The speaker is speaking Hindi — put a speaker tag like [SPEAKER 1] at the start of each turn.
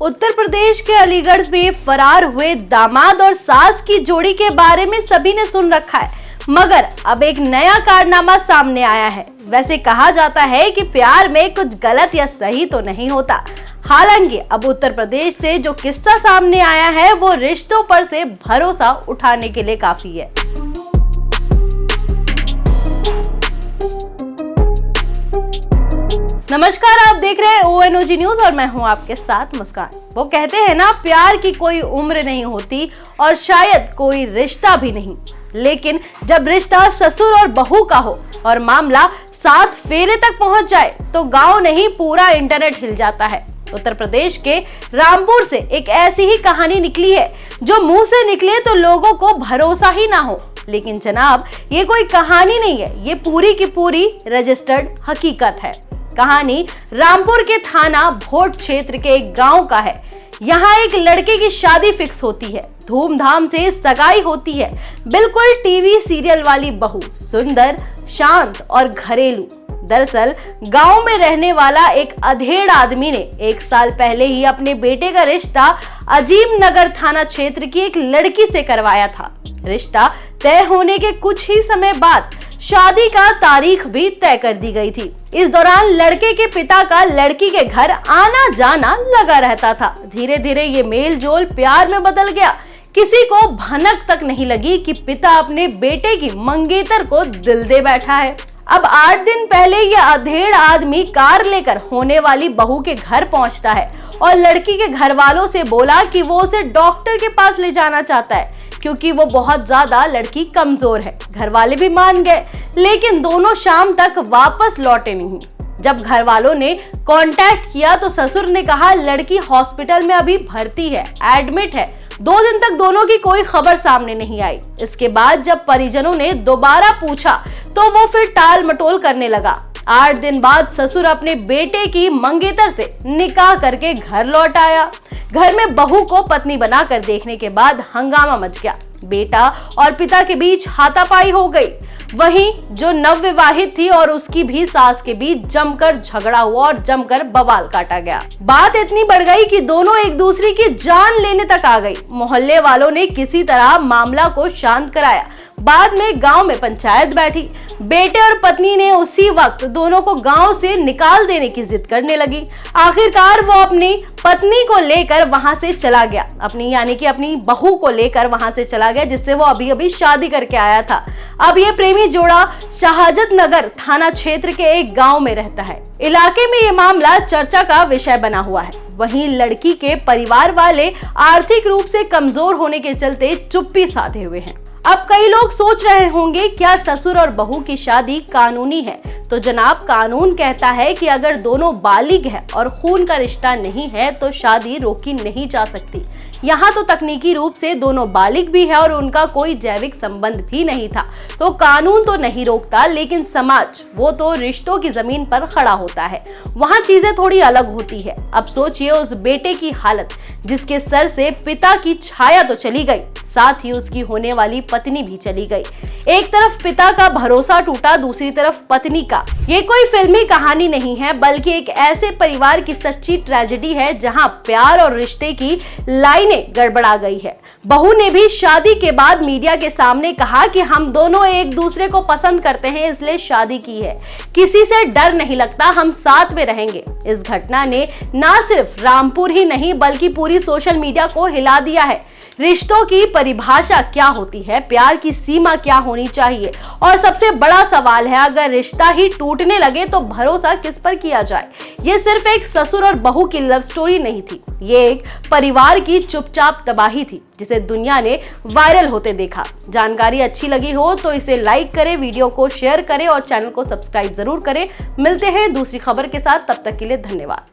[SPEAKER 1] उत्तर प्रदेश के अलीगढ़ में फरार हुए दामाद और सास की जोड़ी के बारे में सभी ने सुन रखा है, मगर अब एक नया कारनामा सामने आया है। वैसे कहा जाता है कि प्यार में कुछ गलत या सही तो नहीं होता। हालांकि अब उत्तर प्रदेश से जो किस्सा सामने आया है वो रिश्तों पर से भरोसा उठाने के लिए काफी है। नमस्कार, आप देख रहे हैं ONOG न्यूज और मैं हूं आपके साथ मुस्कान। वो कहते हैं ना, प्यार की कोई उम्र नहीं होती और शायद कोई रिश्ता भी नहीं, लेकिन जब रिश्ता ससुर और बहू का हो और मामला 7 फेरे तक पहुंच जाए तो गांव नहीं पूरा इंटरनेट हिल जाता है। उत्तर प्रदेश के रामपुर से एक ऐसी ही कहानी निकली है जो मुंह से निकले तो लोगों को भरोसा ही ना हो। लेकिन जनाब, ये कोई कहानी नहीं है, ये पूरी की पूरी रजिस्टर्ड हकीकत है। कहानी रामपुर के थाना भोट क्षेत्र के एक गांव का है। यहाँ एक लड़के की शादी फिक्स होती है, धूमधाम से सगाई होती है। बिल्कुल टीवी सीरियल वाली बहू, सुंदर, शांत और घरेलू। दरअसल गांव में रहने वाला एक अधेड़ आदमी ने 1 साल पहले ही अपने बेटे का रिश्ता अजीम नगर थाना क्षेत्र की एक लड़की से करवाया था। रिश्ता तय होने के कुछ ही समय बाद शादी का तारीख भी तय कर दी गई थी। इस दौरान लड़के के पिता का लड़की के घर आना जाना लगा रहता था। धीरे धीरे ये मेल जोल प्यार में बदल गया। किसी को भनक तक नहीं लगी कि पिता अपने बेटे की मंगेतर को दिल दे बैठा है। अब 8 दिन पहले ये अधेड़ आदमी कार लेकर होने वाली बहू के घर पहुंचता है और लड़की के घर वालों से बोला कि वो उसे डॉक्टर के पास ले जाना चाहता है क्योंकि वो बहुत ज्यादा लड़की कमजोर है। घर वाले भी मान गए, लेकिन दोनों शाम तक वापस लौटे नहीं। जब घर वालों ने कांटेक्ट किया तो ससुर ने कहा लड़की हॉस्पिटल में अभी भर्ती है, एडमिट है। 2 दिन तक दोनों की कोई खबर सामने नहीं आई। इसके बाद जब परिजनों ने दोबारा पूछा तो वो फिर टाल मटोल करने लगा। 8 दिन बाद ससुर अपने बेटे की मंगेतर से निकाह करके घर लौट आया। घर में बहू को पत्नी बनाकर देखने के बाद हंगामा मच गया। बेटा और पिता के बीच हाथापाई हो गई। वहीं जो नवविवाहित थी और उसकी भी सास के बीच जमकर झगड़ा हुआ और जमकर बवाल काटा गया। बात इतनी बढ़ गई कि दोनों एक दूसरे की जान लेने तक आ गई। मोहल्ले वालों ने किसी तरह मामला को शांत कराया। बाद में गांव में पंचायत बैठी। बेटे और पत्नी ने उसी वक्त दोनों को गांव से निकाल देने की जिद करने लगी। आखिरकार वो अपनी पत्नी को लेकर वहां से चला गया, अपनी बहू को लेकर वहां से चला गया जिससे वो अभी शादी करके आया था। अब ये प्रेमी जोड़ा शाहजत नगर थाना क्षेत्र के एक गांव में रहता है। इलाके में ये मामला चर्चा का विषय बना हुआ है। वहीं लड़की के परिवार वाले आर्थिक रूप से कमजोर होने के चलते चुप्पी साधे हुए हैं। अब कई लोग सोच रहे होंगे, क्या ससुर और बहू की शादी कानूनी है? तो जनाब, कानून कहता है कि अगर दोनों बालिग है और खून का रिश्ता नहीं है तो शादी रोकी नहीं जा सकती। यहाँ तो तकनीकी रूप से दोनों बालिग भी है और उनका कोई जैविक संबंध भी नहीं था, तो कानून तो नहीं रोकता, लेकिन समाज वो तो रिश्तों की जमीन पर खड़ा होता है। वहाँ चीजें थोड़ी अलग होती है। अब सोचिए उस बेटे की हालत जिसके सर से पिता की छाया तो चली गई, साथ ही उसकी होने वाली पत्नी भी चली गई। एक तरफ पिता का भरोसा टूटा, दूसरी तरफ पत्नी का। ये कोई फिल्मी कहानी नहीं है, बल्कि एक ऐसे परिवार की सच्ची ट्रेजेडी है जहां प्यार और रिश्ते की लाइनें गड़बड़ा गई है। बहू ने भी शादी के बाद मीडिया के सामने कहा कि हम दोनों एक दूसरे को पसंद करते हैं, इसलिए शादी की है। किसी से डर नहीं लगता, हम साथ में रहेंगे। इस घटना ने ना सिर्फ रामपुर ही नहीं बल्कि पूरी सोशल मीडिया को हिला दिया है। रिश्तों की परिभाषा क्या होती है, प्यार की सीमा क्या होनी चाहिए, और सबसे बड़ा सवाल है, अगर रिश्ता ही टूटने लगे तो भरोसा किस पर किया जाए? ये सिर्फ एक ससुर और बहू की लव स्टोरी नहीं थी, ये एक परिवार की चुपचाप तबाही थी जिसे दुनिया ने वायरल होते देखा। जानकारी अच्छी लगी हो तो इसे लाइक करें, वीडियो को शेयर करें और चैनल को सब्सक्राइब जरूर करें। मिलते हैं दूसरी खबर के साथ, तब तक के लिए धन्यवाद।